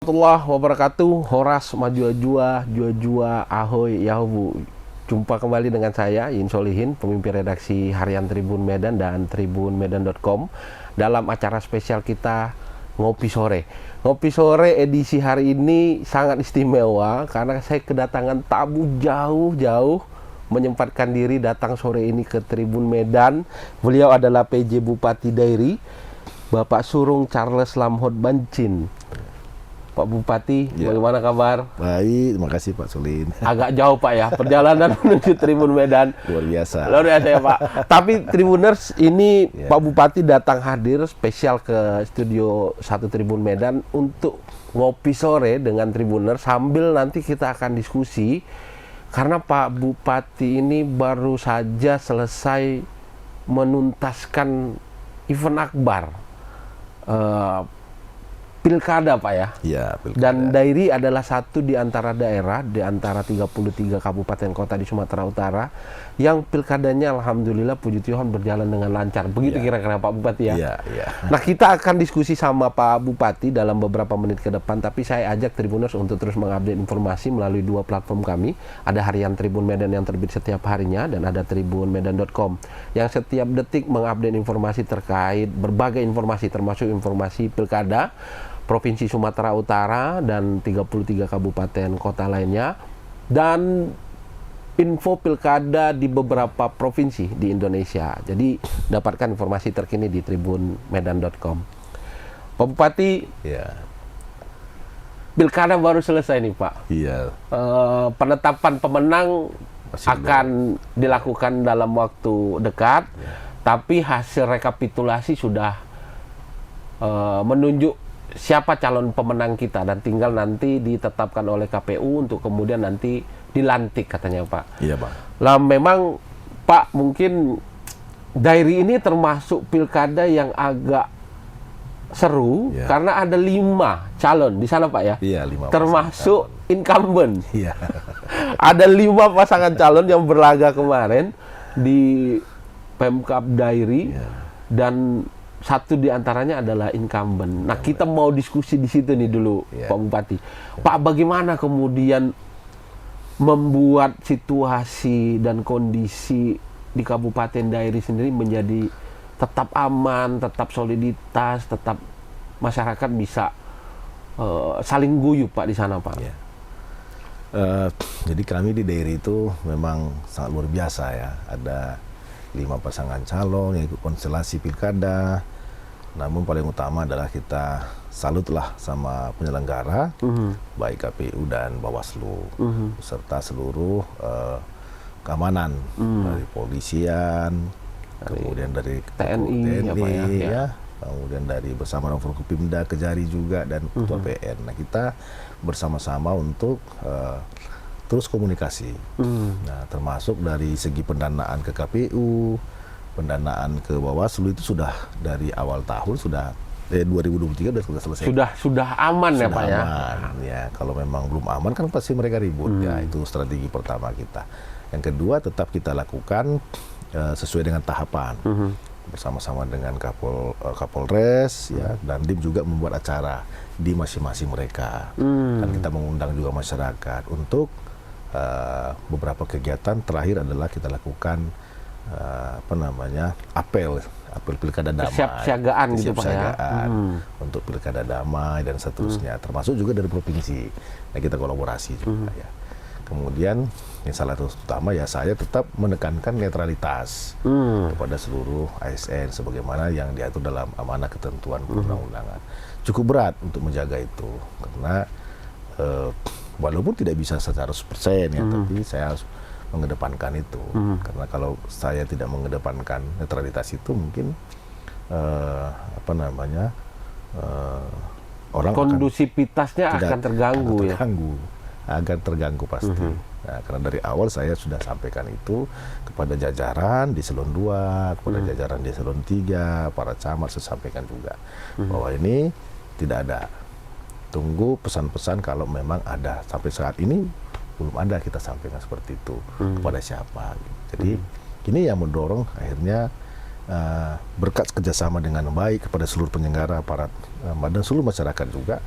Warahmatullahi wabarakatuh. Horas majua-jua, jua-jua, ahoy, yahubu. Jumpa kembali dengan saya, Yin Solihin, pemimpin redaksi harian Tribun Medan dan tribunmedan.com dalam acara spesial kita Ngopi Sore. Ngopi Sore edisi hari ini sangat istimewa karena saya kedatangan tamu jauh-jauh menyempatkan diri datang sore ini ke Tribun Medan. Beliau adalah PJ Bupati Dairi, Bapak Surung Charles Lamhot Bancin. Pak Bupati, ya. Bagaimana kabar? Baik, terima kasih Pak Solin. Agak jauh Pak ya, perjalanan menuju Tribun Medan. Luar biasa. Luar biasa ya Pak. Tapi Tribuners ini ya. Pak Bupati datang hadir spesial ke studio 1 Tribun Medan untuk ngopi sore dengan Tribuners sambil nanti kita akan diskusi. Karena Pak Bupati ini baru saja selesai menuntaskan event akbar. Pilkada Pak ya? Iya, pilkada. Dan Dairi adalah satu di antara daerah, di antara 33 kabupaten kota di Sumatera Utara yang pilkadanya alhamdulillah puji Tuhan berjalan dengan lancar. Begitu ya. Kira-kira Pak Bupati ya? Iya, iya. Nah, kita akan diskusi sama Pak Bupati dalam beberapa menit ke depan, tapi saya ajak Tribuners untuk terus mengupdate informasi melalui dua platform kami. Ada harian Tribun Medan yang terbit setiap harinya dan ada tribunmedan.com yang setiap detik mengupdate informasi terkait berbagai informasi termasuk informasi pilkada Provinsi Sumatera Utara dan 33 kabupaten kota lainnya, dan info pilkada di beberapa provinsi di Indonesia. Jadi dapatkan informasi terkini di tribunmedan.com. Pak Bupati, ya. Pilkada baru selesai nih Pak. Iya. Penetapan pemenang akan dilakukan dalam waktu dekat, tapi hasil rekapitulasi sudah menunjuk siapa calon pemenang kita dan tinggal nanti ditetapkan oleh KPU untuk kemudian nanti dilantik katanya Pak. Iya Pak. Lah memang Pak mungkin Dairi ini termasuk pilkada yang agak seru ya. Karena ada 5 calon di sana Pak ya. Iya 5. Termasuk incumbent. Iya. Ada 5 pasangan calon yang berlaga kemarin di Pemkab Dairi dan satu di antaranya adalah incumbent. Nah, kita mau diskusi di situ nih dulu, Pak Bupati. Pak, bagaimana kemudian membuat situasi dan kondisi di Kabupaten Dairi sendiri menjadi tetap aman, tetap soliditas, tetap masyarakat bisa saling guyup, Pak, di sana, Pak? Ya. Jadi kami di Dairi itu memang sangat luar biasa ya. Ada 5 pasangan calon yang ikut konstelasi pilkada. Namun paling utama adalah kita salutlah sama penyelenggara, baik KPU dan Bawaslu, serta seluruh keamanan dari polisian, kemudian dari TNI ya, kemudian dari bersama Forkopimda, Kejari juga, dan Ketua PN. Nah, kita bersama-sama untuk terus komunikasi. Nah, termasuk dari segi pendanaan ke KPU, pendanaan ke Bawaslu itu sudah dari awal tahun 2023 sudah selesai. Sudah aman ya Pak ya. Aman. Ya, kalau memang belum aman kan pasti mereka ribut ya. Itu strategi pertama kita. Yang kedua tetap kita lakukan sesuai dengan tahapan. Bersama-sama dengan Kapolres ya, dan Dim juga membuat acara di masing-masing mereka. Dan kita mengundang juga masyarakat untuk beberapa kegiatan. Terakhir adalah kita lakukan apel pilkada damai, kesiapsiagaan gitu Pak ya, untuk pilkada damai dan seterusnya, termasuk juga dari provinsi. Nah, kita kolaborasi juga ya. Kemudian yang salah satu utama ya, saya tetap menekankan netralitas kepada seluruh ASN sebagaimana yang diatur dalam amanah ketentuan perundang-undangan. Cukup berat untuk menjaga itu karena walaupun tidak bisa secara 100% ya, tapi saya harus mengedepankan itu. Karena kalau saya tidak mengedepankan netralitas itu mungkin orang kondusivitasnya akan terganggu ya. Akan terganggu pasti. Nah, karena dari awal saya sudah sampaikan itu kepada jajaran di Eselon 2, kepada jajaran di Eselon 3, para camat, saya sampaikan juga bahwa ini tidak ada. Tunggu pesan-pesan kalau memang ada. Sampai saat ini belum ada kita sampaikan seperti itu kepada siapa. Jadi ini yang mendorong akhirnya berkat kerjasama dengan baik kepada seluruh penyelenggara, aparat dan seluruh masyarakat juga,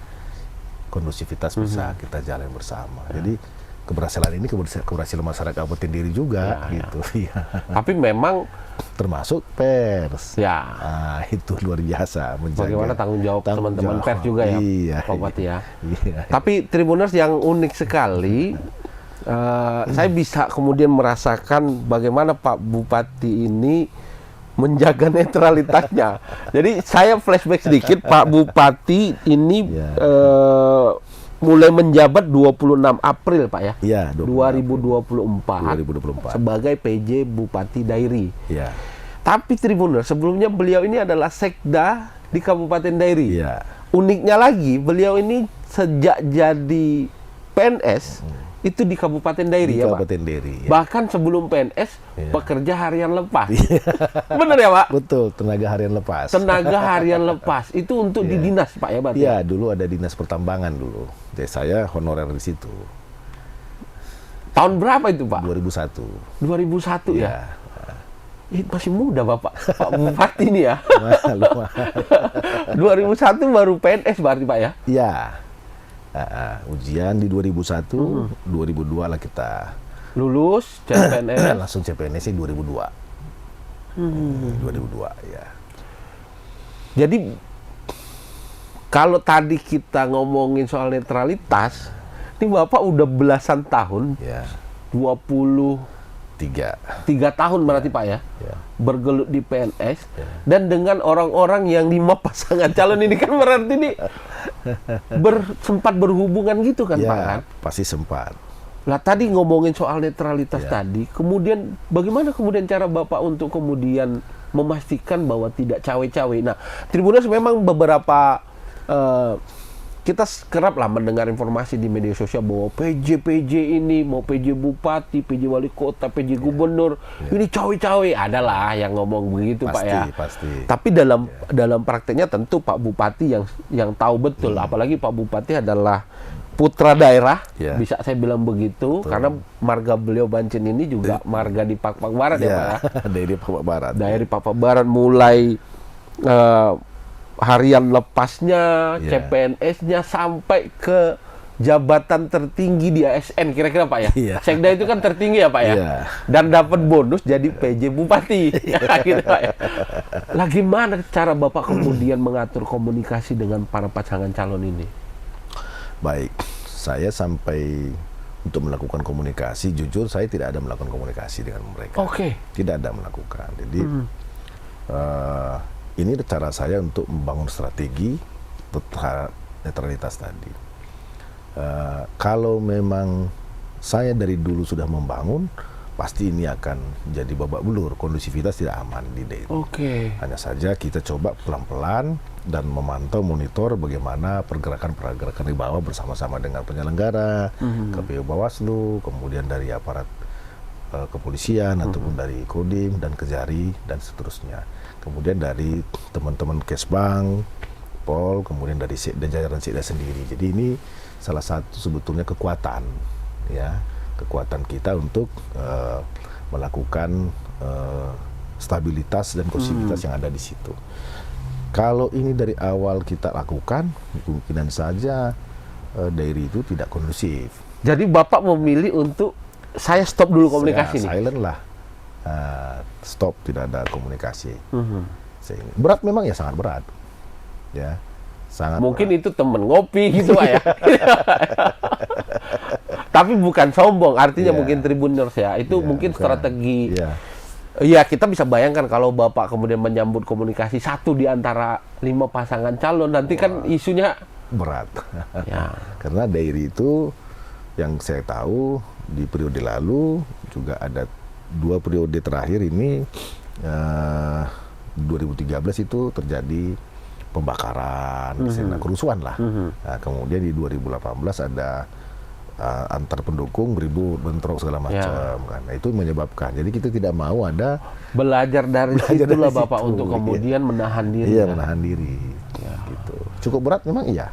kondusivitas bisa kita jalan bersama. Jadi keberhasilan ini keberhasilan masyarakat Kabupaten Diri juga gitu. Ya. Tapi memang termasuk pers. Ya. Nah, itu luar biasa menjaga. Bagaimana tanggung jawab teman-teman pers juga ya, iya, Pak Bupati ya. Iya. Tapi Tribuners yang unik sekali, saya bisa kemudian merasakan bagaimana Pak Bupati ini menjaga netralitasnya. Jadi saya flashback sedikit, Pak Bupati ini mulai menjabat 26 April Pak ya. Iya, 2024 sebagai PJ Bupati Dairi. Iya. Tapi Tribuners, sebelumnya beliau ini adalah sekda di Kabupaten Dairi. Iya. Uniknya lagi, beliau ini sejak jadi PNS itu di Kabupaten Dairi ya Pak. Kabupaten Dairi. Ya. Bahkan sebelum PNS pekerja harian lepas. Benar ya Pak? Betul, tenaga harian lepas. Tenaga harian lepas itu untuk di dinas Pak ya berarti? Iya, dulu ada dinas pertambangan dulu. Jadi saya honorer di situ. Tahun berapa itu Pak? 2001. 2001 ya? Masih muda Bapak, Pak Bupati ini ya. 2001 baru PNS berarti Pak ya? Iya. Ujian di 2001, 2002 lah kita lulus CPNS. langsung CPNS 2002. 2002 ya. Jadi kalau tadi kita ngomongin soal netralitas, ini Bapak udah belasan tahun, Ya. 23 tahun berarti Pak ya, bergelut di PNS, dan dengan orang-orang yang 5 pasangan calon ini kan berarti ini sempat berhubungan gitu kan Pak kan? Pasti sempat. Lah tadi ngomongin soal netralitas tadi, kemudian bagaimana kemudian cara Bapak untuk kemudian memastikan bahwa tidak cawe-cawe? Nah, Tribuners memang beberapa kita kerap lah mendengar informasi di media sosial bahwa PJ ini mau PJ Bupati, PJ Wali Kota, PJ Gubernur ini cawe-cawe, adalah yang ngomong begitu Pak ya. Pasti. Tapi dalam prakteknya tentu Pak Bupati yang tahu betul, apalagi Pak Bupati adalah putra daerah, bisa saya bilang begitu. Betul. Karena marga beliau Bancin ini juga marga di Pak Barat ya Pak ya. Dari Pak Barat. Dari Pak Barat mulai harian lepasnya, CPNS-nya sampai ke jabatan tertinggi di ASN kira-kira Pak ya. Sekda itu kan tertinggi ya Pak ya. Dan dapat bonus jadi PJ Bupati. Gitu Pak ya. Lah gimana cara Bapak kemudian mengatur komunikasi dengan para pasangan calon ini? Baik, saya sampai untuk melakukan komunikasi, jujur saya tidak ada melakukan komunikasi dengan mereka. Tidak ada melakukan. Jadi ini cara saya untuk membangun strategi netralitas tadi. Kalau memang saya dari dulu sudah membangun, pasti ini akan jadi babak belur. Kondusivitas tidak aman di Dairi. Hanya saja kita coba pelan-pelan dan memantau, monitor bagaimana pergerakan-pergerakan di bawah bersama-sama dengan penyelenggara, KPU Bawaslu, kemudian dari aparat kepolisian ataupun dari Kodim dan Kejari dan seterusnya. Kemudian dari teman-teman Kesbang, Pol, kemudian dari Sekda, jajaran Sekda sendiri. Jadi ini salah satu sebetulnya kekuatan, ya, kekuatan kita untuk melakukan stabilitas dan kondusivitas yang ada di situ. Kalau ini dari awal kita lakukan, kemungkinan saja Dairi itu tidak kondusif. Jadi Bapak memilih untuk saya stop dulu komunikasi nih. Silent lah. Stop, tidak ada komunikasi. Berat memang ya, sangat berat. Ya, sangat. Mungkin berat. Itu temen ngopi gitu Pak ya. Tapi bukan sombong, artinya mungkin Tribuners ya. Itu mungkin bukan strategi. Iya, kita bisa bayangkan kalau Bapak kemudian menyambut komunikasi satu di antara 5 pasangan calon, nanti kan isunya berat. Karena Dairi itu yang saya tahu di periode lalu juga ada 2 periode terakhir ini, 2013 itu terjadi pembakaran, kerusuhan lah. Nah, kemudian di 2018 ada antar pendukung beribut, bentrok segala macam kan. Nah, itu menyebabkan. Jadi kita tidak mau ada belajar dari situlah Bapak untuk kemudian menahan diri. Iya, menahan diri. Gitu. Cukup berat memang iya.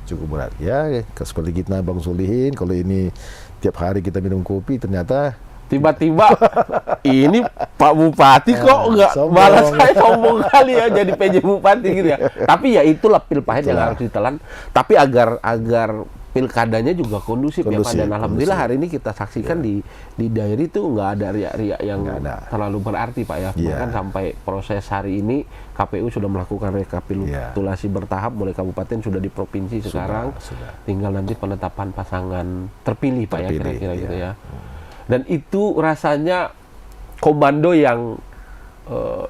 Cukup berat ya, seperti kita Bang Solihin, kalau ini tiap hari kita minum kopi ternyata Tiba-tiba ini Pak Bupati kok nggak sombong. balas saya, sombong kali ya jadi PJ Bupati gitu ya. Tapi ya itulah pil pahit yang harus ditelan. Tapi agar pilkadanya juga kondusif ya Pak. Dan alhamdulillah hari ini kita saksikan di daerah itu nggak ada riak-riak yang terlalu berarti Pak ya. Bahkan sampai proses hari ini KPU sudah melakukan rekapitulasi bertahap, mulai kabupaten sudah di provinsi sekarang. Tinggal nanti penetapan pasangan terpilih Pak ya, kira-kira gitu ya. Dan itu rasanya komando yang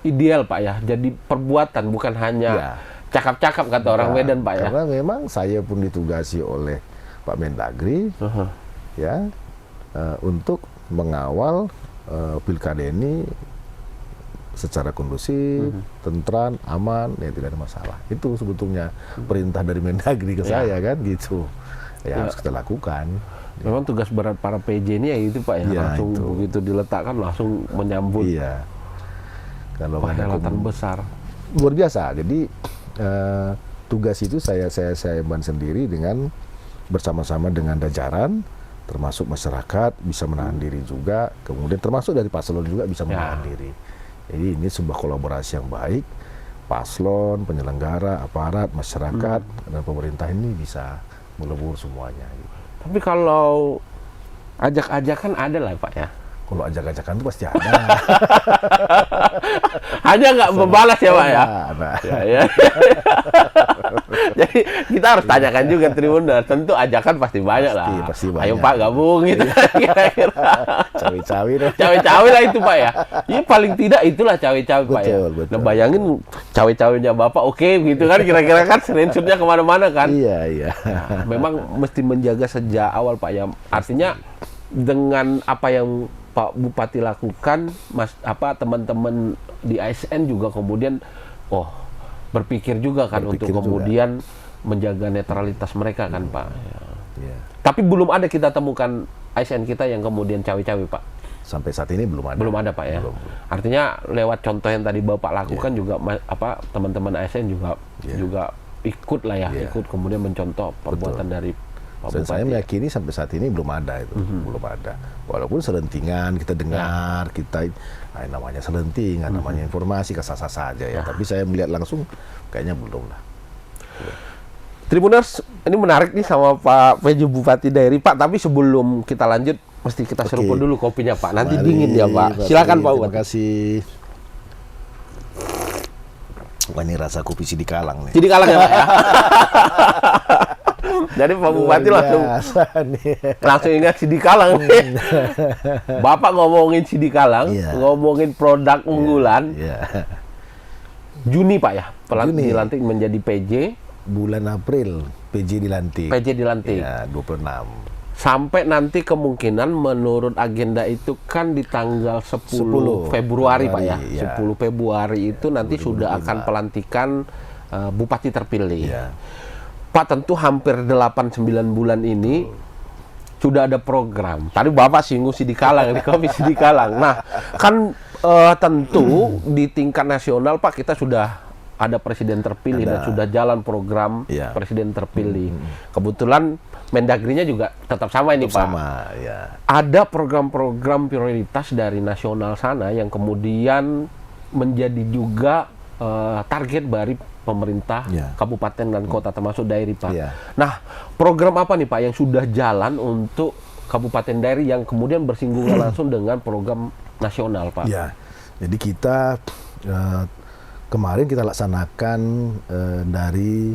ideal Pak ya. Jadi perbuatan, bukan hanya cakap-cakap kata orang Medan Pak ya. Karena memang saya pun ditugasi oleh Pak Mendagri ya untuk mengawal pilkada ini secara kondusif, tentram, aman, ya tidak ada masalah. Itu sebetulnya perintah dari Mendagri ke saya kan gitu. Ya harus kita lakukan. Memang tugas berat para PJ ini ya itu Pak ya, langsung begitu diletakkan langsung menyambut. Iya. Kalau perhelatan besar. Luar biasa. Jadi tugas itu saya emban sendiri dengan bersama-sama dengan jajaran, termasuk masyarakat bisa menahan diri juga, kemudian termasuk dari paslon juga bisa menahan diri. Jadi ini sebuah kolaborasi yang baik, paslon, penyelenggara, aparat, masyarakat, dan pemerintah ini bisa melebur semuanya. Gitu. Tapi kalau ajak-ajakan ada lah Pak ya. Kalau ajak-ajakan itu pasti ada. Hanya nggak membalas ya Pak ya. Ya. Jadi kita harus tanyakan juga Tribuners. Tentu ajakan pasti banyak lah. Pasti banyak. Ayo Pak gabung gitu kira-kira. Cawi-cawi dong. Cawi-cawi lah itu Pak ya. Ya paling tidak itulah cawi-cawi Pak ya. Betul. Nah bayangin cawi-cawinya Bapak oke gitu kan, kira-kira kan screenshotnya kemana-mana kan. Iya. Nah, memang mesti menjaga sejak awal Pak ya. Artinya dengan apa yang Pak Bupati lakukan, teman-teman di ASN juga kemudian berpikir juga kan untuk kemudian menjaga netralitas mereka kan Pak. Ya. Tapi belum ada kita temukan ASN kita yang kemudian cawe-cawe Pak. Sampai saat ini belum ada. Belum ada Pak ya. Belum. Artinya lewat contoh yang tadi Bapak lakukan juga teman-teman ASN juga ikut lah ya, ikut kemudian mencontoh perbuatan dari Pak Dan Bupati. saya meyakini sampai saat ini belum ada itu, belum ada. Walaupun selentingan kita dengar, kita namanya selentingan, namanya informasi kasar saja ya. Tapi saya melihat langsung kayaknya belum lah. Tribuners, ini menarik nih sama Pak PJ Bupati Dairi Pak. Tapi sebelum kita lanjut, mesti kita seruput dulu kopinya Pak. Nanti dingin ya Pak. Silakan Pak. Terima kasih. Wah, ini rasa kopi Sidikalang nih. Sidikalang ya Pak ya. Jadi Pak Bupati langsung ingat Sidikalang. Bapak ngomongin Sidikalang, ngomongin produk unggulan. Juni Pak ya, dilantik menjadi PJ. Bulan April PJ dilantik. Ya, 26. Sampai nanti kemungkinan menurut agenda itu kan di tanggal 10 Februari Pak ya. 10 Februari itu nanti 2025. Sudah akan pelantikan Bupati terpilih. Pak, tentu hampir 8-9 bulan ini sudah ada program. Tadi Bapak singgung Sidikalang, di kopi Sidikalang. Nah, kan tentu di tingkat nasional Pak kita sudah ada presiden terpilih dan sudah jalan program presiden terpilih. Kebetulan Mendagrinya juga tetap sama ini Pak. Sama, ya. Ada program-program prioritas dari nasional sana yang kemudian menjadi juga target dari pemerintah kabupaten dan kota termasuk Dairi Pak. Nah, program apa nih Pak yang sudah jalan untuk Kabupaten Dairi yang kemudian bersinggungan langsung dengan program nasional Pak? Ya, jadi kita kemarin kita laksanakan dari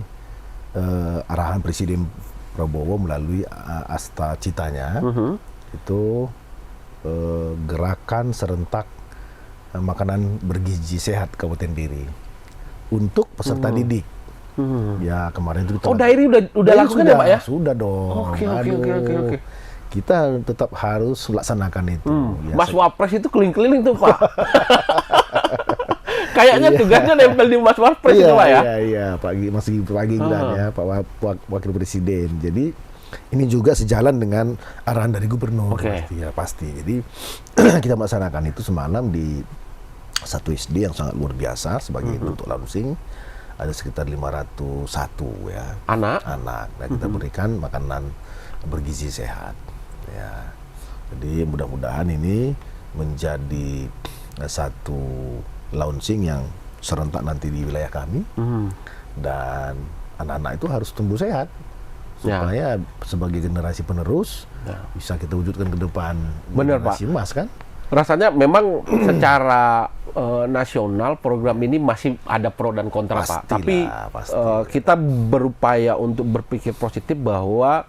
arahan Presiden Prabowo melalui Asta Citanya itu gerakan serentak makanan bergizi sehat Kabupaten Dairi untuk peserta didik. Ya kemarin itu kita Dairi udah lakukan ya Pak ya? Sudah dong. Oke. Kita tetap harus laksanakan itu. Ya, Mas Wapres itu keliling-keliling tuh Pak. Kayaknya tugasnya nempel di Mas Wapres itu Pak ya? Iya, masih pagi ya, Pak Wakil Presiden. Jadi ini juga sejalan dengan arahan dari Gubernur. Pasti. Jadi kita melaksanakan itu semalam di satu SD yang sangat luar biasa sebagai bentuk langsing. Ada sekitar 501 ya anak. Nah, kita berikan makanan bergizi sehat. Ya. Jadi mudah-mudahan ini menjadi satu launching yang serentak nanti di wilayah kami, dan anak-anak itu harus tumbuh sehat supaya sebagai generasi penerus bisa kita wujudkan ke depan. Benar, generasi Pak. emas kan. Rasanya memang secara nasional program ini masih ada pro dan kontra, Pak. Tapi kita berupaya untuk berpikir positif bahwa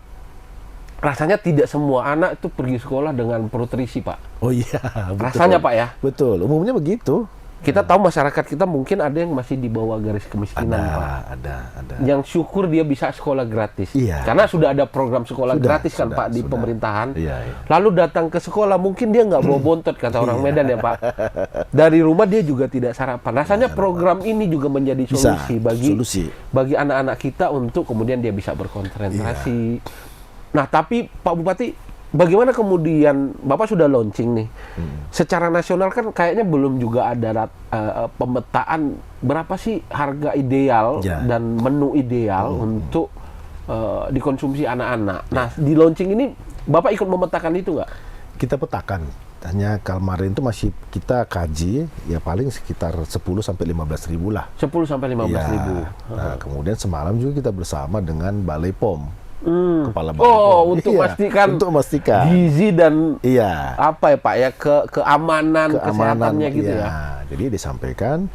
rasanya tidak semua anak itu pergi sekolah dengan perut terisi, Pak. Oh iya, betul. Rasanya, Pak, ya. Betul, umumnya begitu. Kita tahu masyarakat kita mungkin ada yang masih di bawah garis kemiskinan, Pak. Ada. Yang syukur dia bisa sekolah gratis. Iya. Karena sudah ada program sekolah gratis kan, Pak, di pemerintahan. Iya. Lalu datang ke sekolah, mungkin dia nggak bawa bontot, kata orang Medan ya, Pak. Dari rumah dia juga tidak sarapan. Rasanya program ini juga menjadi solusi bagi anak-anak kita untuk kemudian dia bisa berkonsentrasi. Iya. Nah, tapi Pak Bupati, bagaimana kemudian Bapak sudah launching nih? Secara nasional kan kayaknya belum juga ada pemetaan berapa sih harga ideal dan menu ideal untuk dikonsumsi anak-anak. Nah, di launching ini Bapak ikut memetakan itu nggak? Kita petakan. Hanya kemarin itu masih kita kaji, ya paling sekitar 10 sampai 15 ribu lah. 10 sampai 15 ribu. Nah, kemudian semalam juga kita bersama dengan Balai POM. Kepala Balai POM. Untuk memastikan gizi dan apa ya, Pak, ya, keamanan kesehatannya gitu ya. Jadi disampaikan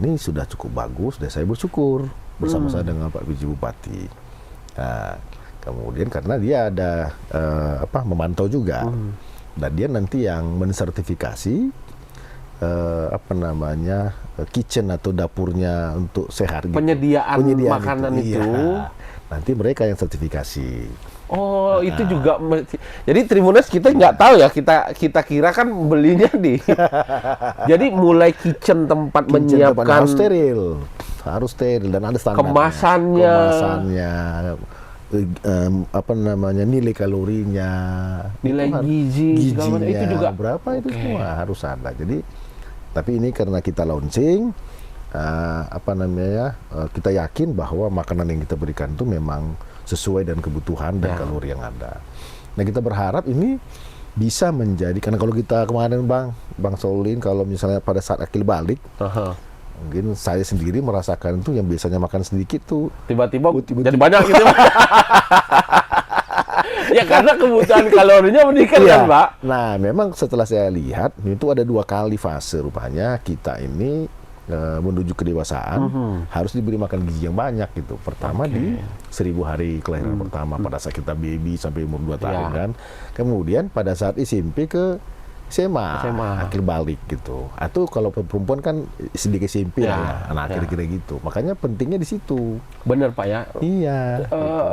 ini sudah cukup bagus, dan saya bersyukur bersama-sama dengan Pak PJ Bupati. Nah, kemudian karena dia ada memantau juga, dan dia nanti yang mensertifikasi kitchen atau dapurnya untuk sehat, penyediaan makanan itu. Nanti mereka yang sertifikasi. Oh, itu juga. Jadi Tribuners kita nggak tahu ya, kita kira kan belinya di. Jadi mulai kitchen tempat menyiapkan harus steril dan ada standarnya. Kemasannya, nilai kalorinya, nilai gizinya, itu juga berapa itu semua harus ada. Jadi, tapi ini karena kita launching. Kita yakin bahwa makanan yang kita berikan itu memang sesuai dengan kebutuhan dan kalori yang ada. Nah, kita berharap ini bisa menjadi, karena kalau kita kemarin Bang Saulin, kalau misalnya pada saat akil balik, mungkin saya sendiri merasakan itu yang biasanya makan sedikit tuh tiba-tiba jadi banyak gitu. Ya karena kebutuhan kalorinya meningkat kan, Pak. Nah, memang setelah saya lihat itu ada 2 kali fase rupanya kita ini menuju kedewasaan harus diberi makan gizi yang banyak gitu. Pertama di 1000 hari kelahiran pertama pada saat kita baby sampai umur 2 tahun kan. Kemudian pada saat SMP ke SMA. Akhir balik gitu. Atau kalau perempuan kan sedikit SMP ya, anak kira-kira gitu. Makanya pentingnya di situ. Bener, Pak, ya. Iya.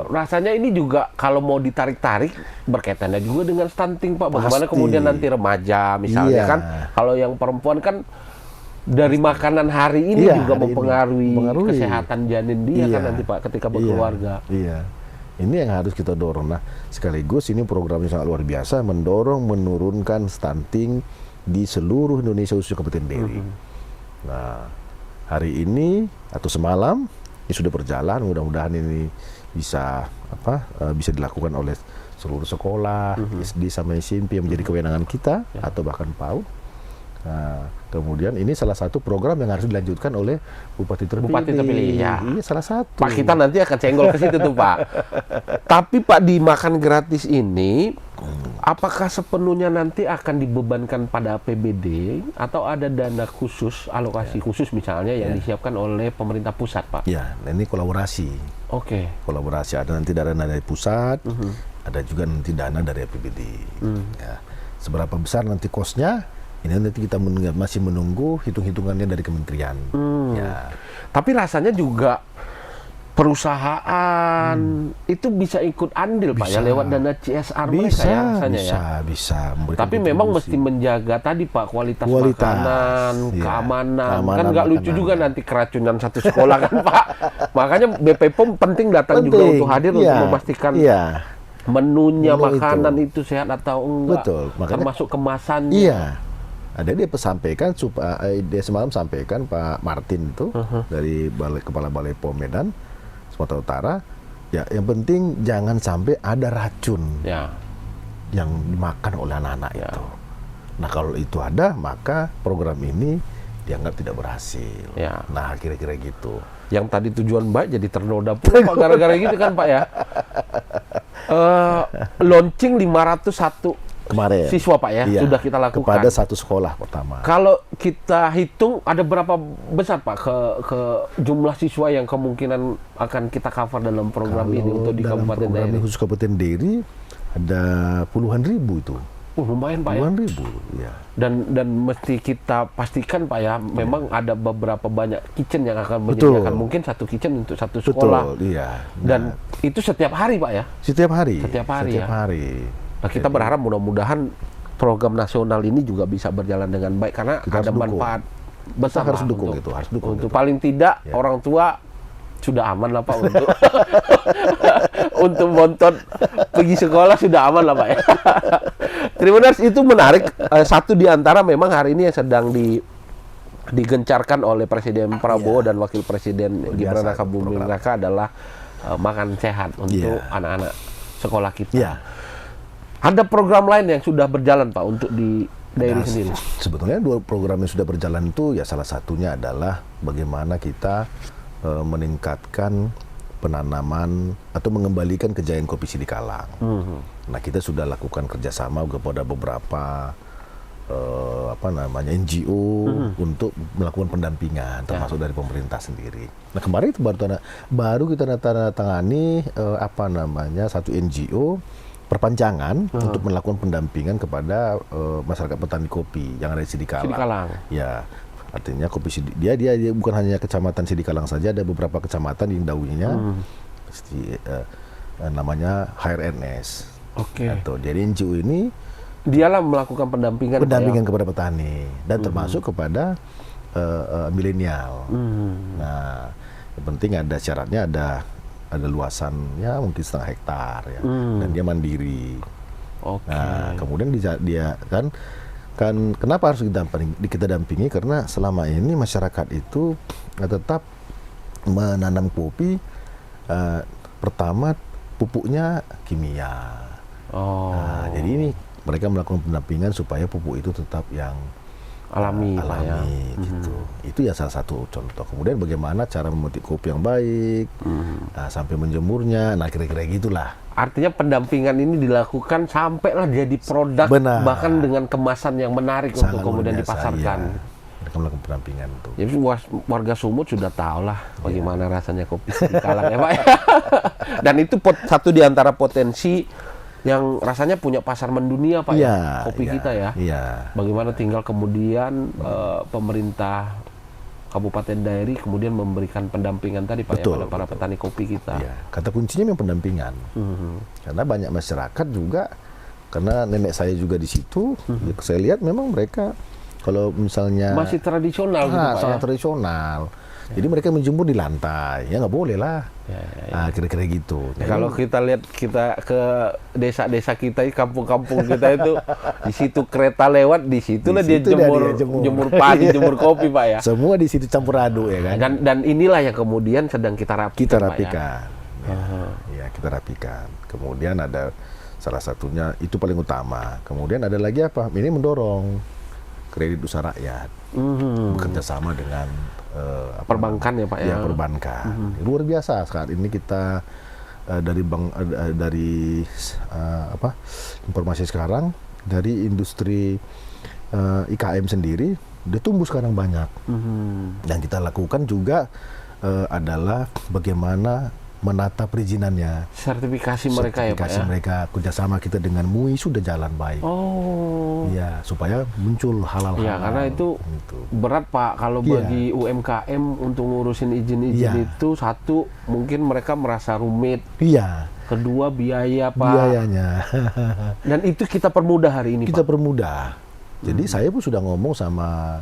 Rasanya ini juga kalau mau ditarik-tarik berkaitannya juga dengan stunting, Pak. Bagaimana kemudian nanti remaja misalnya kan. Kalau yang perempuan kan dari makanan hari ini juga mempengaruhi kesehatan janin dia kan nanti, Pak, ketika berkeluarga. Iya. Ini yang harus kita dorong. Nah, sekaligus ini programnya sangat luar biasa, mendorong menurunkan stunting di seluruh Indonesia khususnya Kabupaten Deli. Nah, hari ini atau semalam ini sudah berjalan, mudah-mudahan ini bisa bisa dilakukan oleh seluruh sekolah, SD sampai SMP yang menjadi kewenangan kita atau bahkan PAUD. Nah, kemudian ini salah satu program yang harus dilanjutkan oleh Bupati terpilih. Ya. Ini salah satu. Pak, kita nanti akan senggol ke situ tuh, Pak. Tapi Pak, di makan gratis ini, apakah sepenuhnya nanti akan dibebankan pada APBD atau ada dana khusus, alokasi khusus misalnya yang disiapkan oleh pemerintah pusat, Pak? Ya, ini kolaborasi. Kolaborasi, ada nanti dana dari pusat, ada juga nanti dana dari APBD. Ya. Seberapa besar nanti kosnya? Ini nanti kita masih menunggu hitung-hitungannya dari kementerian. Ya. Tapi rasanya juga perusahaan itu bisa ikut andil, Pak, ya, lewat dana CSR mereka ya rasanya bisa. Tapi memang mesti menjaga tadi, Pak, kualitas makanan, keamanan. Kan nggak lucu juga nanti keracunan satu sekolah kan, Pak. Makanya BP POM penting datang juga untuk hadir untuk memastikan menunya makanan itu sehat atau enggak. Betul. Termasuk kemasannya. Iya. Ada dia sampaikan, dia semalam sampaikan Pak Martin itu dari Kepala Balai POM Medan Sumatera Utara, ya yang penting jangan sampai ada racun. yang dimakan oleh anak-anak itu. Nah kalau itu ada, maka program ini dianggap tidak berhasil. Ya. Nah kira-kira gitu. Yang tadi tujuan baik jadi ternoda pula Pak, gara-gara gitu kan Pak ya. Launching 501 Kemarin siswa Pak ya, iya, sudah kita lakukan. kepada satu sekolah pertama. Kalau kita hitung ada berapa besar Pak ke jumlah siswa yang kemungkinan akan kita cover dalam program ini untuk di dalam Kabupaten program Dairi? khusus Kabupaten Dairi ada puluhan ribu itu. Lumayan Pak ya. Puluhan ribu, ya. Dan mesti kita pastikan Pak ya, memang ada beberapa banyak kitchen yang akan Betul. menyediakan mungkin satu kitchen untuk satu sekolah. Betul, iya. Dan itu setiap hari Pak ya. Setiap hari. Setiap hari Setiap ya. hari. Nah, kita berharap mudah-mudahan program nasional ini juga bisa berjalan dengan baik karena Kita ada harus manfaat besar harus lah dukung untuk, itu, harus dukung untuk itu. paling tidak Ya. orang tua sudah aman lah Pak untuk untuk bontot pergi sekolah sudah aman lah Pak ya. Tribuners, itu menarik. Satu di antara memang hari ini yang sedang digencarkan oleh Presiden Prabowo dan Wakil Presiden Gibran biasa Raka Buming program. Raka adalah makan sehat untuk Iya. anak-anak sekolah kita. Iya. Ada program lain yang sudah berjalan Pak untuk di Dairi sendiri? Sebetulnya dua program yang sudah berjalan itu ya salah satunya adalah bagaimana kita meningkatkan penanaman atau mengembalikan kejayaan kopi Sidikalang. Nah kita sudah lakukan kerjasama kepada beberapa NGO untuk melakukan pendampingan termasuk dari pemerintah sendiri. Nah kemarin itu baru kita tangani satu NGO perpanjangan untuk melakukan pendampingan kepada masyarakat petani kopi yang ada di Sidikalang. Sidikalang. Ya, artinya kopi dia bukan hanya kecamatan Sidikalang saja, ada beberapa kecamatan di daunnya, namanya HRNS. Oke. Atau jadi NGO ini Dialah melakukan pendampingan kepada petani dan termasuk kepada milenial. Nah, yang penting ada syaratnya ada luasannya mungkin 0,5 hektar ya, dan dia mandiri. Oke. Nah, kemudian dia kan kenapa harus kita dampingi karena selama ini masyarakat itu tetap menanam kopi, pertama pupuknya kimia. Nah, jadi ini mereka melakukan pendampingan supaya pupuk itu tetap yang alami Pak ya. gitu. Itu ya salah satu contoh. Kemudian bagaimana cara memetik kopi yang baik, sampai menjemurnya, nah kira-kira gitulah. Artinya pendampingan ini dilakukan sampailah jadi produk, Benar. bahkan dengan kemasan yang menarik Sangat untuk kemudian luar biasa, dipasarkan. iya. Mereka melakukan pendampingan itu. Jadi warga Sumut sudah tahu lah bagaimana rasanya kopi Sidikalang ya Pak. Dan itu satu di antara potensi yang rasanya punya pasar mendunia Pak ya, kopi kita ya. Iya. Bagaimana tinggal kemudian pemerintah Kabupaten Dairi kemudian memberikan pendampingan tadi Pak ya pada para petani kopi kita. Iya. Kata kuncinya memang pendampingan. Karena banyak masyarakat juga, karena nenek saya juga di situ, saya lihat memang mereka kalau misalnya Masih tradisional gitu Pak sangat ya. tradisional. Jadi mereka menjemur di lantai, ya nggak boleh lah. Nah, kira-kira gitu. Ya, kalau kita lihat kita ke desa-desa kita, kampung-kampung kita itu, di situ kereta lewat, di situlah dia jemur padi, jemur kopi Pak ya. Semua di situ campur aduk ya kan. Dan inilah yang kemudian sedang kita rapikan. Kita Pak, rapikan. Ya, kita rapikan. Kemudian ada salah satunya itu paling utama. Kemudian ada lagi apa? Ini mendorong kredit usaha rakyat, bekerja sama dengan perbankan ya Pak ya. Ya, perbankan. Luar biasa saat ini kita dari informasi sekarang dari industri IKM sendiri udah tumbuh sekarang banyak. Dan kita lakukan juga adalah bagaimana menata perizinannya. Sertifikasi mereka ya Pak ya. Sertifikasi mereka, kerjasama kita dengan MUI sudah jalan baik. Oh. Ya, supaya muncul halal-halal. Ya, karena itu berat Pak kalau bagi UMKM untuk ngurusin izin-izin itu. Satu, mungkin mereka merasa rumit. Iya. Kedua, biaya Pak. Biayanya. Dan itu kita permudah hari ini Kita Pak. permudah. Jadi saya pun sudah ngomong sama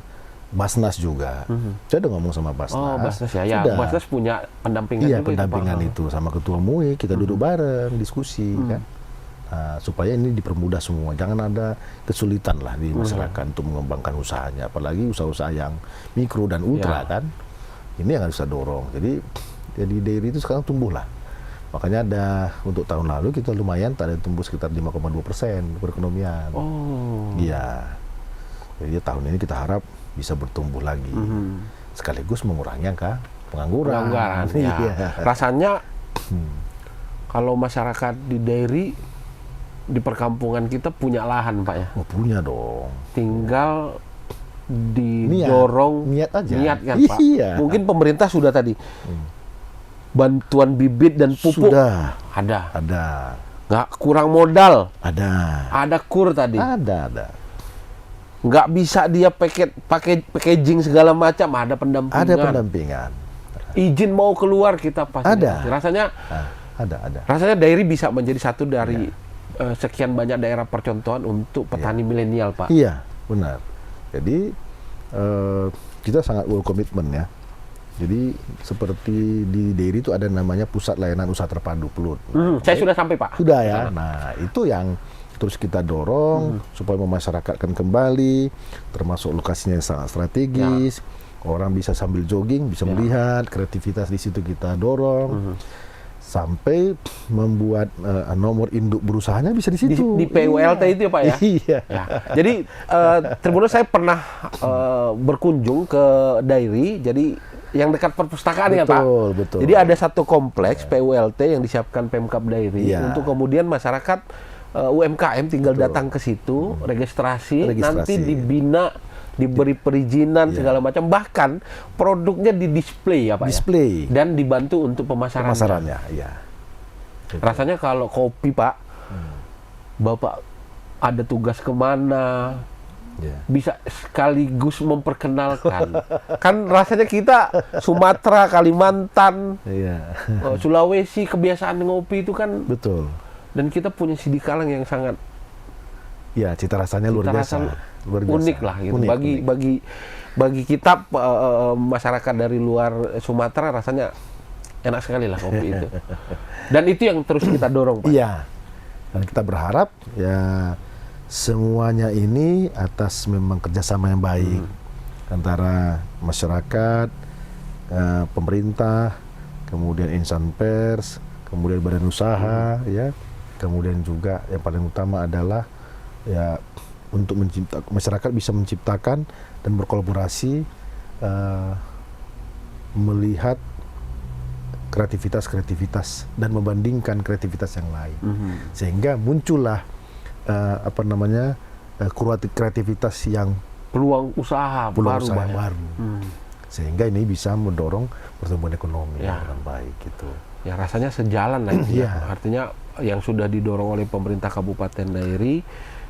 Basnas juga. Saya udah ngomong sama Basnas. Oh, Basnas ya. Ya, Basnas punya pendampingan iya, juga pendampingan itu sama ketua MUI, kita duduk bareng, diskusi kan. Nah, supaya ini dipermudah semua. Jangan ada kesulitan lah di masyarakat untuk mengembangkan usahanya, apalagi usaha-usaha yang mikro dan ultra kan. Ini yang harus kita dorong. Jadi Dairi itu sekarang tumbuh lah. Makanya untuk tahun lalu kita lumayan ada tumbuh sekitar 5,2% perekonomian. Oh. Iya. Jadi tahun ini kita harap bisa bertumbuh lagi. Sekaligus mengurangi angka pengangguran. Ya. Iya. Rasanya kalau masyarakat di daerah di perkampungan kita punya lahan, Pak ya. Oh, punya dong. Tinggal didorong niat aja. Niat kan, Pak. Iya. Mungkin pemerintah sudah tadi. Bantuan bibit dan pupuk Sudah. ada. Nggak kurang modal. Ada kur tadi. Ada. Nggak bisa dia packaging segala macam, ada pendampingan. Ada pendampingan. Izin mau keluar kita pasti. Ada. Rasanya Ada. Rasanya daerah bisa menjadi satu dari sekian banyak daerah percontohan untuk petani milenial, Pak. Iya, benar. Jadi kita sangat komitmen ya. Jadi seperti di daerah itu ada namanya Pusat Layanan Usaha Terpadu Pelut. Saya sudah sampai, Pak. Sudah ya. Nah, itu yang terus kita dorong supaya memasyarakatkan kembali, termasuk lokasinya yang sangat strategis. Orang bisa sambil jogging, bisa melihat kreativitas di situ kita dorong. Sampai membuat nomor induk berusahanya bisa di situ. Di PULT itu ya, Pak ya? Iya. Ya. Jadi Tribuners, saya pernah berkunjung ke daerah, jadi yang dekat perpustakaan ya, Pak? Betul. Jadi ada satu kompleks PULT yang disiapkan Pemkab daerah untuk kemudian masyarakat UMKM tinggal datang ke situ, registrasi, nanti dibina, diberi perizinan segala macam, bahkan produknya di-display ya, Pak. Display. Dan dibantu untuk pemasarannya. Iya. Rasanya kalau kopi, Pak, Bapak ada tugas kemana, bisa sekaligus memperkenalkan. Kan rasanya kita Sumatera, Kalimantan, Sulawesi, kebiasaan ngopi itu kan. Betul. Dan kita punya Sidikalang yang sangat cita rasanya luar biasa. Unik lah gitu. Bagi kita masyarakat dari luar Sumatera rasanya enak sekali lah kopi itu. Dan itu yang terus kita dorong, Pak. Iya. Dan kita berharap ya semuanya ini atas memang kerjasama yang baik antara masyarakat, pemerintah, kemudian insan pers, kemudian badan usaha, ya, kemudian juga yang paling utama adalah ya untuk masyarakat bisa menciptakan dan berkolaborasi melihat kreativitas dan membandingkan kreativitas yang lain, sehingga muncullah kreativitas yang peluang usaha baru, sehingga ini bisa mendorong pertumbuhan ekonomi dengan baik gitu. Ya rasanya sejalan lah itu. Artinya yang sudah didorong oleh pemerintah kabupaten daerah,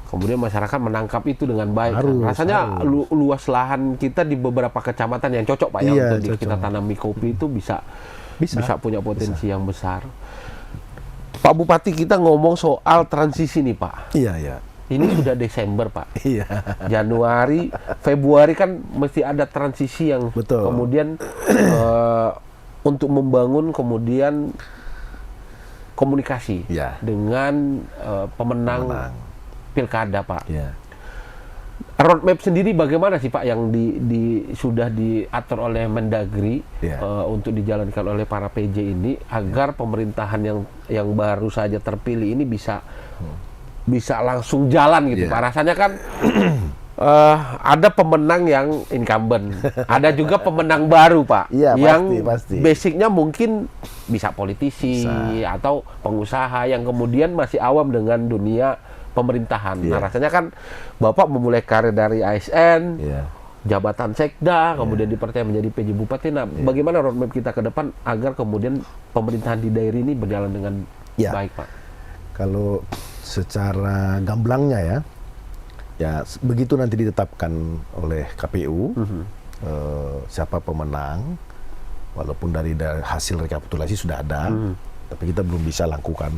kemudian masyarakat menangkap itu dengan baik. Rasanya luas lahan kita di beberapa kecamatan yang cocok, Pak, untuk kita tanami kopi itu bisa punya potensi yang besar. Pak Bupati, kita ngomong soal transisi nih, Pak. Iya. Ini sudah Desember, Pak. Iya. Januari, Februari kan mesti ada transisi yang kemudian untuk membangun kemudian komunikasi dengan pemenang pilkada, Pak. Iya. Roadmap sendiri bagaimana sih, Pak, yang sudah diatur oleh Mendagri untuk dijalankan oleh para PJ ini agar pemerintahan yang baru saja terpilih ini bisa langsung jalan gitu, Pak. Rasanya kan ada pemenang yang incumbent, ada juga pemenang baru, Pak, yang pasti. Basicnya mungkin bisa politisi atau pengusaha yang kemudian masih awam dengan dunia pemerintahan. Nah, rasanya kan Bapak memulai karir dari ASN, jabatan sekda, kemudian dipercaya menjadi PJ Bupati. Nah, bagaimana roadmap kita ke depan agar kemudian pemerintahan di daerah ini berjalan dengan baik, Pak? Kalau secara gamblangnya ya begitu nanti ditetapkan oleh KPU siapa pemenang, walaupun dari hasil rekapitulasi sudah ada, tapi kita belum bisa lakukan.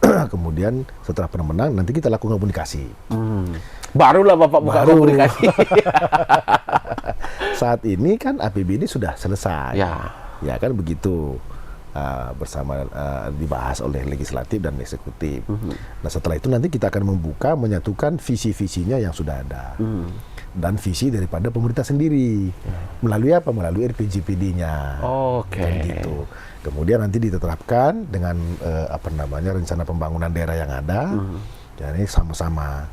Kemudian setelah pemenang nanti kita lakukan komunikasi. Barulah Bapak buka komunikasi. Saat ini kan APBD sudah selesai. Ya kan begitu. Bersama dibahas oleh legislatif dan eksekutif. Nah, setelah itu nanti kita akan menyatukan visi-visinya yang sudah ada. dan visi daripada pemerintah sendiri. Melalui apa? Melalui RPJPD-nya. Oke. Kan gitu. Kemudian nanti diterapkan dengan rencana pembangunan daerah yang ada. Jadi sama-sama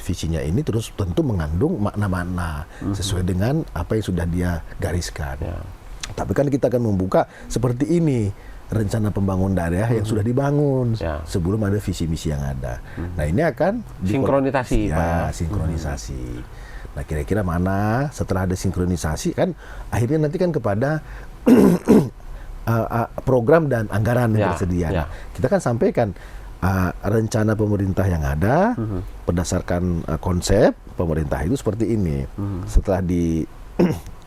visinya ini terus tentu mengandung makna-makna sesuai dengan apa yang sudah dia gariskan. Tapi kan kita akan membuka seperti ini rencana pembangunan daerah yang sudah dibangun sebelum ada visi misi yang ada. Nah ini akan sinkronisasi, Pak. Sinkronisasi. Nah kira-kira mana setelah ada sinkronisasi kan akhirnya nanti kan kepada program dan anggaran yang tersedia. Nah, kita kan sampaikan rencana pemerintah yang ada berdasarkan konsep pemerintah itu seperti ini. Setelah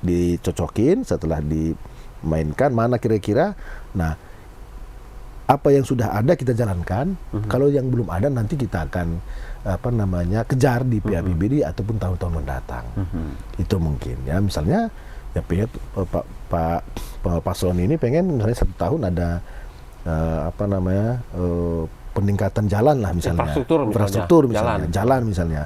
dicocokin, setelah dimainkan mana kira-kira, nah apa yang sudah ada kita jalankan. Kalau yang belum ada nanti kita akan kejar di PAPBD ataupun tahun-tahun mendatang. Itu mungkin ya, misalnya ya Pak Paslon ini pengen misalnya 1 tahun ada peningkatan jalan lah misalnya. Infrastruktur misalnya. Jalan misalnya.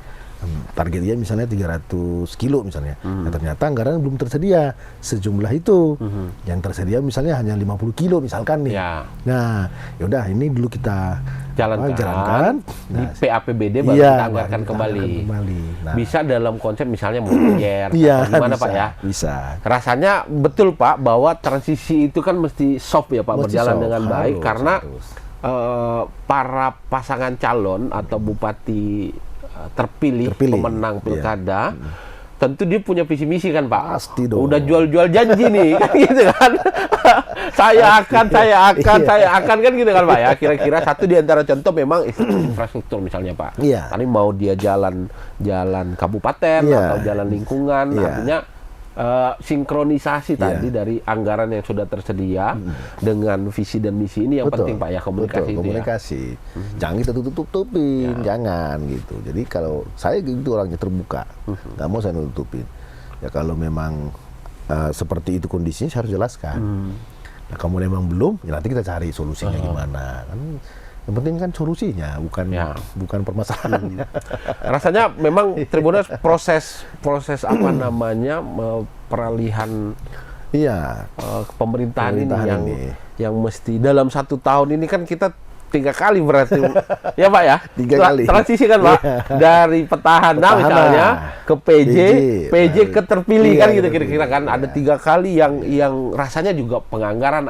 Targetnya misalnya 300 kilo misalnya. Nah, ternyata anggaran belum tersedia sejumlah itu. Yang tersedia misalnya hanya 50 kilo misalkan nih. Nah, yaudah ini dulu kita jalankan. Di PAPBD baru kita anggarkan kembali. Nah, bisa dalam konsep misalnya multiyear. Gimana bisa, Pak ya? Bisa. Rasanya betul Pak bahwa transisi itu kan mesti soft ya Pak, berjalan dengan baik karena para pasangan calon atau bupati terpilih pemenang pilkada, tentu dia punya visi misi kan Pak. Pasti dong. Udah jual-jual janji nih, kan gitu kan. saya akan kan gitu kan Pak ya. Kira-kira satu di antara contoh memang infrastruktur misalnya Pak. Tadi mau dia jalan kabupaten atau jalan lingkungan, artinya sinkronisasi tadi dari anggaran yang sudah tersedia dengan visi dan misi ini yang penting Pak ya, komunikasi. Jangan kita tutup-tutupin, jangan gitu. Jadi kalau saya gitu orangnya terbuka, nggak mau saya tutupin. Ya kalau memang seperti itu kondisinya saya harus jelaskan. Nah kalau memang belum, ya nanti kita cari solusinya gimana. Kan yang penting kan solusinya, bukan permasalahannya. Rasanya memang Tribuners proses peralihan pemerintahan ini yang mesti dalam 1 tahun ini kan kita 3 kali berarti ya Pak ya. 3 kali. Transisi kan Pak dari petahana misalnya ke PJ ke terpilih kan gitu kira-kira kan ada 3 kali yang rasanya juga penganggaran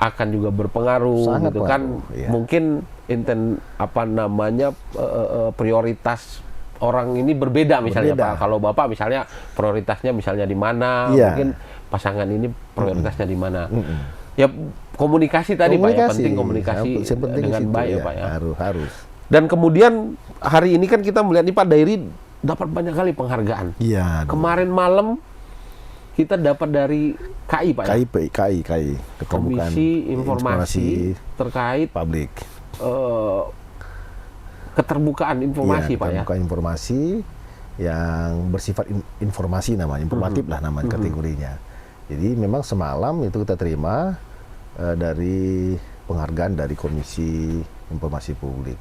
akan juga berpengaruh. Sangat gitu kan. Mungkin prioritas orang ini berbeda misalnya Pak. Kalau Bapak misalnya prioritasnya misalnya di mana, mungkin pasangan ini prioritasnya di mana. Ya komunikasi tadi Pak ya, penting komunikasi dengan baik ya Pak ya. Harus. Dan kemudian hari ini kan kita melihat nih Pak Dairi dapat banyak kali penghargaan. Kemarin malam kita dapat dari KI Pak ya. KI. Komisi Informasi terkait publik. Keterbukaan informasi Pak ya. Keterbukaan informasi yang bersifat informasi namanya, informatif lah namanya kategorinya. Jadi memang semalam itu kita terima dari penghargaan dari Komisi Informasi Publik.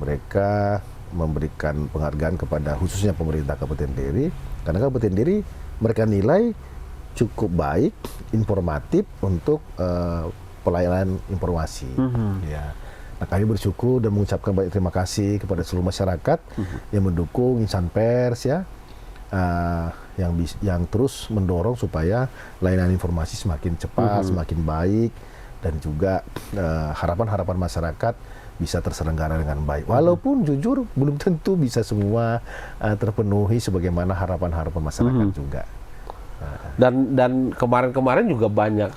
Mereka memberikan penghargaan kepada khususnya pemerintah Kabupaten Dairi, karena Kabupaten Dairi mereka nilai cukup baik, informatif untuk pelayanan informasi. Nah, kami bersyukur dan mengucapkan banyak terima kasih kepada seluruh masyarakat yang mendukung insan pers ya. Yang terus mendorong supaya layanan informasi semakin cepat, semakin baik, dan juga harapan-harapan masyarakat bisa terselenggara dengan baik. Walaupun jujur belum tentu bisa semua terpenuhi sebagaimana harapan-harapan masyarakat juga. Dan kemarin-kemarin juga banyak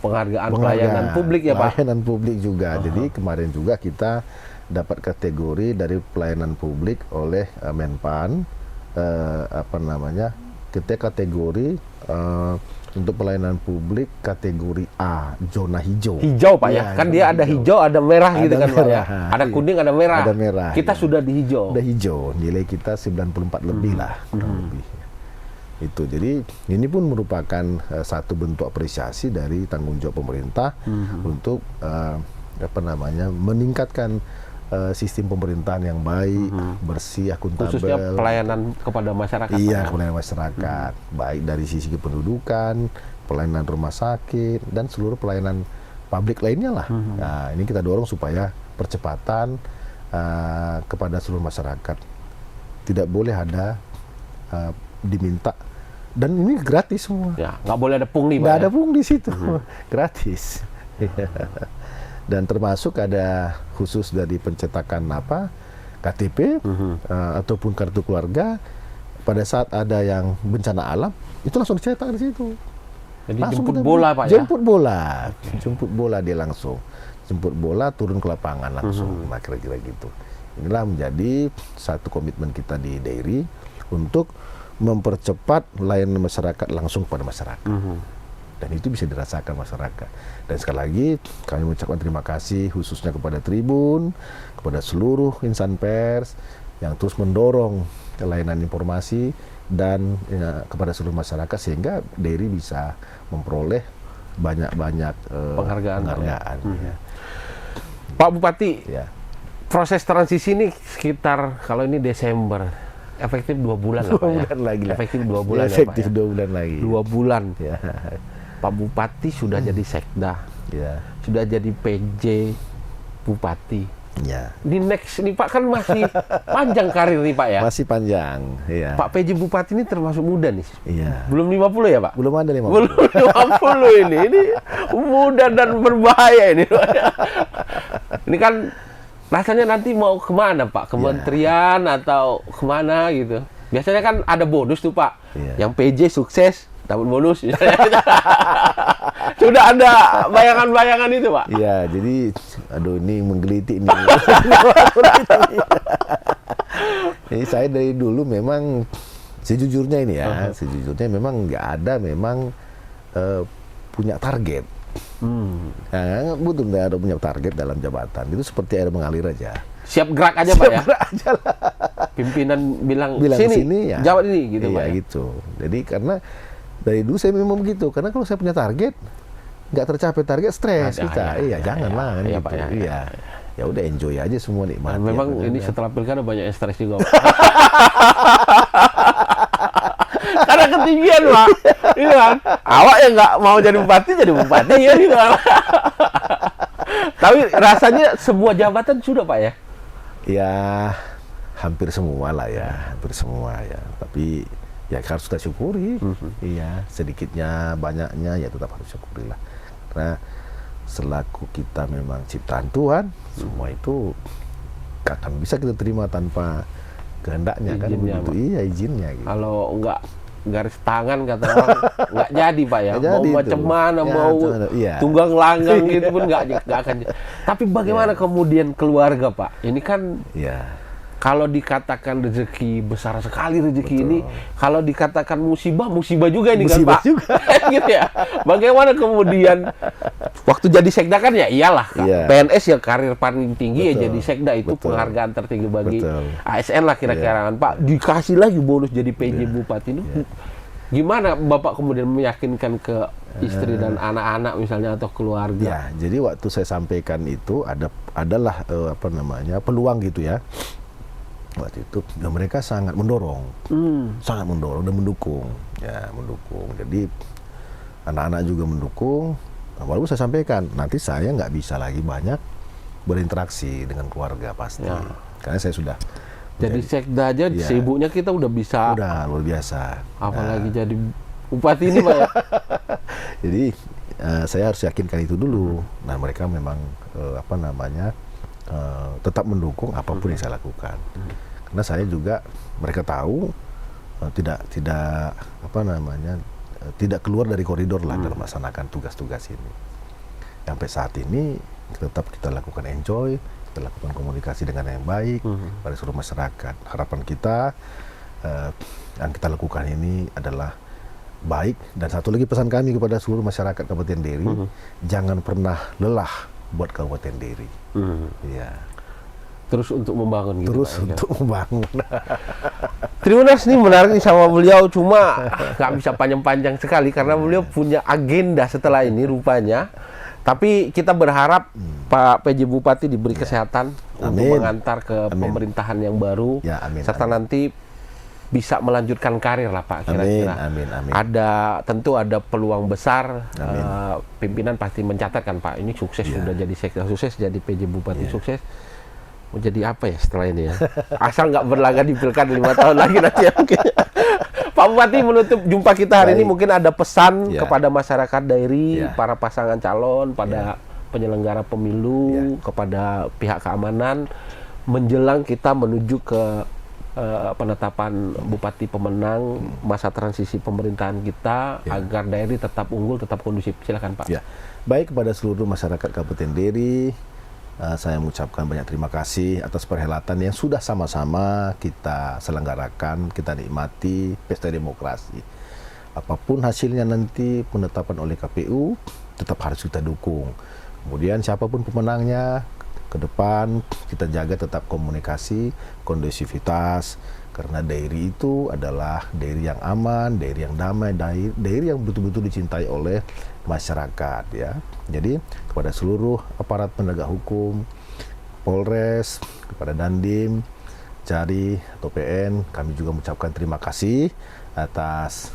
penghargaan pelayanan publik ya Pak. Pelayanan publik juga. Jadi kemarin juga kita dapat kategori dari pelayanan publik oleh Menpan. Kita kategori untuk pelayanan publik kategori A, zona hijau. Hijau Pak ya, kan dia ada hijau, ada merah gitu kan Pak ya. Ada kuning, ada merah. Ada merah. Kita sudah di hijau. Udah hijau, nilai kita 94 lebih lah. Lebih. Itu, jadi ini pun merupakan satu bentuk apresiasi dari tanggung jawab pemerintah untuk meningkatkan sistem pemerintahan yang baik, bersih, akuntabel. Khususnya pelayanan kepada masyarakat. Iya, Pak, pelayanan masyarakat, baik dari sisi kependudukan, pelayanan rumah sakit, dan seluruh pelayanan publik lainnya lah. Nah, ini kita dorong supaya percepatan kepada seluruh masyarakat. Tidak boleh ada diminta, dan ini gratis semua. Ya, nggak boleh ada pungli, Pak. Nggak Ya? ada pungli di situ, gratis. Dan termasuk ada khusus dari pencetakan KTP ataupun kartu keluarga. Pada saat ada yang bencana alam, itu langsung dicetak di situ. Jadi Langsung jemput kita bola, beli. Pak, ya? Jemput bola. Jemput bola dia langsung. Jemput bola, turun ke lapangan langsung. Nah, kira-kira gitu. Inilah menjadi satu komitmen kita di Dairi untuk mempercepat layanan masyarakat langsung kepada masyarakat. Dan itu bisa dirasakan masyarakat. Dan sekali lagi kami mengucapkan terima kasih khususnya kepada Tribun, kepada seluruh insan pers yang terus mendorong layanan informasi dan kepada seluruh masyarakat sehingga Dairi bisa memperoleh banyak-banyak Penghargaan. Ya. Pak Bupati, Ya. proses transisi ini sekitar kalau ini Desember, efektif 2 bulan lah, Pak, 2 ya? bulan lagi lah. Efektif 2 bulan ya, Efektif Pak, ya? 2 bulan lagi. 2 bulan. Ya. Pak Bupati sudah jadi sekda, Ya. sudah jadi PJ Bupati. Ya. Di next nih Pak, kan masih panjang karir nih Pak ya. Masih panjang, ya. Pak PJ Bupati ini termasuk muda nih. Iya. Belum 50 ya Pak? Belum ada 50. Belum 50 ini. Ini muda dan berbahaya ini. Ini kan rasanya nanti mau kemana Pak? Kementerian atau kemana gitu. Biasanya kan ada bonus tuh Pak. Iya. Yang PJ sukses dapat bonus. Sudah ada bayangan-bayangan itu Pak? Iya, jadi aduh ini menggelitik nih. Jadi saya dari dulu memang sejujurnya ini ya, sejujurnya memang nggak ada memang punya target. Nah, betul nggak ada punya target dalam jabatan. Itu seperti air mengalir aja. Siap gerak aja Pak ya? Siap gerak aja lah. Pimpinan bilang sini ya. jawab ini gitu iya, Pak ya? gitu. Jadi karena dari dulu saya memang begitu. Karena kalau saya punya target, nggak tercapai target, stres kita. Janganlah kan iya, gitu. Pak, ya. Iya. Ya udah enjoy aja semua nikmati. Nah, memang ya, ini udah. setelah pilkada banyak yang stres juga Pak. Karena ketinggian Pak. Iya kan? Awak yang nggak mau jadi bupati ya gitu. Tapi rasanya semua jabatan sudah Pak ya? Ya hampir semua lah ya, hampir semua ya. Tapi ya harus kita syukuri. Iya, sedikitnya banyaknya ya tetap harus syukuri lah. Karena selaku kita memang ciptaan Tuhan, semua itu akan bisa kita terima tanpa kehendaknya kan Izinnya, begitu. Pak. Iya, izinnya gitu. Kalau nggak garis tangan kata orang nggak jadi Pak ya. Nggak Mau jadi macam itu. mana, Ya, mau iya. tunggang langgang gitu pun nggak akan. Tapi bagaimana kemudian keluarga Pak? Ini kan Iya. kalau dikatakan rezeki besar sekali rezeki Betul. ini, kalau dikatakan musibah juga ini Musibah kan Pak. juga. Gitu ya. Bagaimana kemudian waktu jadi sekda kan ya iyalah Kak. Iya. PNS ya karir paling tinggi ya Betul. jadi sekda itu Betul. penghargaan tertinggi bagi Betul. ASN lah kira-kira kan Pak. Dikasih lagi bonus jadi PJ Bupati ini. Gimana Bapak kemudian meyakinkan ke istri dan anak-anak misalnya atau keluarga? Ya, jadi waktu saya sampaikan itu adalah peluang gitu ya. Waktu itu ya mereka sangat mendorong, sangat mendorong dan mendukung, ya mendukung. Jadi anak-anak juga mendukung. Walaupun saya sampaikan nanti saya nggak bisa lagi banyak berinteraksi dengan keluarga pasti, karena saya sudah Jadi sekda aja sibuknya kita udah bisa. udah luar biasa. Apalagi jadi bupati ini Pak ya. Jadi saya harus yakinkan itu dulu. Nah mereka memang tetap mendukung apapun yang saya lakukan. Karena saya juga mereka tahu tidak keluar dari koridor lah dalam melaksanakan tugas-tugas ini. Sampai saat ini tetap kita lakukan enjoy, kita lakukan komunikasi dengan yang baik pada seluruh masyarakat. Harapan kita yang kita lakukan ini adalah baik. Dan satu lagi pesan kami kepada seluruh masyarakat Kabupaten Dairi, jangan pernah lelah buat Kabupaten Dairi. Ya. Terus untuk membangun gitu Terus Pak, ya. untuk membangun. Tribunas ini menarik nih sama beliau, cuma nggak bisa panjang-panjang sekali karena beliau punya agenda setelah ini rupanya. Tapi kita berharap Pak PJ Bupati diberi kesehatan untuk Amin. mengantar ke Amin. pemerintahan yang baru, Ya, amin, serta amin. nanti bisa melanjutkan karir lah Pak, kira-kira. Amin, amin. Tentu ada peluang besar. Amin. Pimpinan pasti mencatatkan Pak, ini sukses, Ya. sudah jadi sekda sukses, jadi PJ Bupati sukses. Mau jadi apa ya setelah ini ya? Asal nggak berlaga di pilkada 5 tahun lagi nanti ya mungkin. Pak Bupati, menutup jumpa kita hari ini, Baik. mungkin ada pesan Ya. kepada masyarakat daerah, Ya. para pasangan calon, pada penyelenggara pemilu, kepada pihak keamanan, menjelang kita menuju ke penetapan bupati pemenang, masa transisi pemerintahan kita, agar daerah tetap unggul, tetap kondusif. Silakan Pak. Ya, baik kepada seluruh masyarakat Kabupaten Deri, saya mengucapkan banyak terima kasih atas perhelatan yang sudah sama-sama kita selenggarakan, kita nikmati pesta demokrasi. Apapun hasilnya nanti penetapan oleh KPU, tetap harus kita dukung. Kemudian siapapun pemenangnya, ke depan kita jaga tetap komunikasi, kondusivitas, karena daerah itu adalah daerah yang aman, daerah yang damai, daerah yang betul-betul dicintai oleh masyarakat ya. Jadi kepada seluruh aparat penegak hukum, Polres, kepada Dandim, Jari atau PN, kami juga mengucapkan terima kasih atas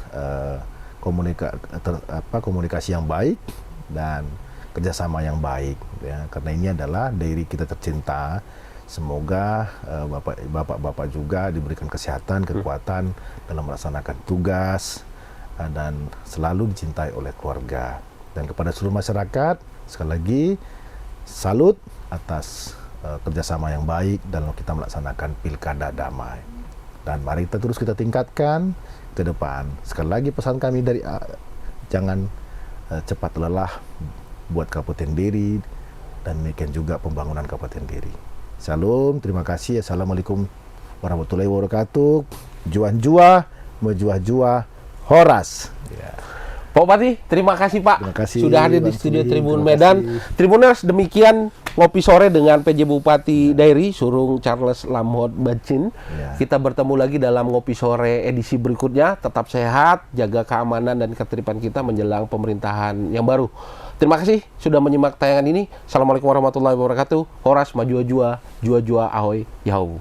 komunikasi yang baik dan kerjasama yang baik ya, karena ini adalah daerah kita tercinta. Semoga bapak-bapak juga diberikan kesehatan, kekuatan dalam melaksanakan tugas dan selalu dicintai oleh keluarga. Dan kepada seluruh masyarakat, sekali lagi salut atas kerjasama yang baik dalam kita melaksanakan pilkada damai. Dan mari kita tingkatkan ke depan. Sekali lagi pesan kami dari jangan cepat lelah buat Kabupaten Deri, dan demikian juga pembangunan Kabupaten Deri. Salam, terima kasih. Assalamualaikum warahmatullahi wabarakatuh. Juah-juah, mejuah-juah, horas. Ya. Pak Bupati, terima kasih Pak. Terima kasih, Sudah hadir di Bang studio Sudi, Tribun terima Medan. kasih. Tribuners, demikian ngopi sore dengan PJ Bupati Dairi, Surung Charles Lamhot Bacin. Ya. Kita bertemu lagi dalam ngopi sore edisi berikutnya. Tetap sehat, jaga keamanan dan ketertiban kita menjelang pemerintahan yang baru. Terima kasih sudah menyimak tayangan ini. Assalamualaikum warahmatullahi wabarakatuh. Horas, maju jua, jua ahoy, yahoo.